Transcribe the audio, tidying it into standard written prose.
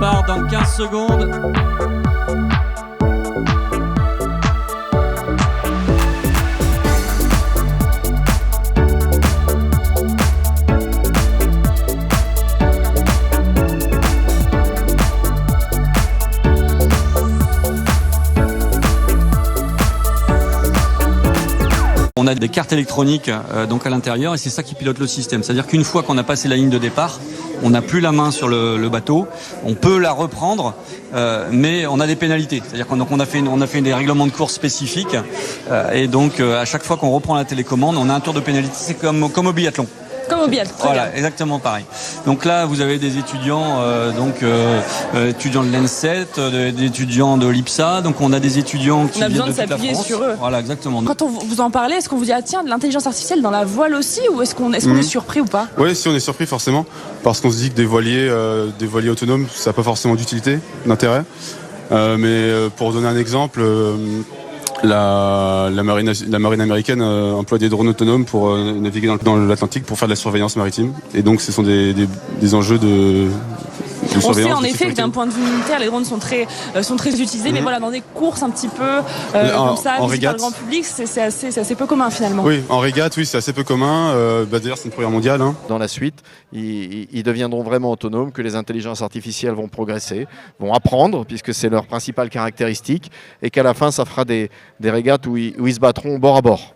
part dans 15 secondes. On a des cartes électroniques donc à l'intérieur et c'est ça qui pilote le système. C'est-à-dire qu'une fois qu'on a passé la ligne de départ, on n'a plus la main sur le bateau. On peut la reprendre, mais on a des pénalités. C'est-à-dire qu'on a fait des règlements de course spécifiques et donc à chaque fois qu'on reprend la télécommande, on a un tour de pénalité. C'est comme au biathlon. Comme au biathlon. Voilà, exactement pareil. Donc là, vous avez des étudiants, étudiants de l'ENSET, des étudiants de l'IPSA. Donc on a des étudiants qui viennent de toute la France. On a besoin de s'appuyer sur eux. Voilà, exactement. Quand vous en parlez, est-ce qu'on vous dit tiens, de l'intelligence artificielle dans la voile aussi, ou est-ce qu'on est surpris ou pas? Oui, si on est surpris forcément, parce qu'on se dit que des voiliers autonomes, ça n'a pas forcément d'utilité, d'intérêt. Mais pour donner un exemple. La marine américaine emploie des drones autonomes pour naviguer dans l'Atlantique pour faire de la surveillance maritime. Et donc ce sont des enjeux de on sait en effet que d'un point de vue militaire, les drones sont très utilisés, mais voilà, dans des courses un petit peu comme ça, en visibles régate, par le grand public, c'est assez peu commun finalement. Oui, en régate, oui, c'est assez peu commun. D'ailleurs, c'est une première mondiale. Dans la suite, ils deviendront vraiment autonomes, que les intelligences artificielles vont progresser, vont apprendre, puisque c'est leur principale caractéristique, et qu'à la fin, ça fera des régates où ils se battront bord à bord.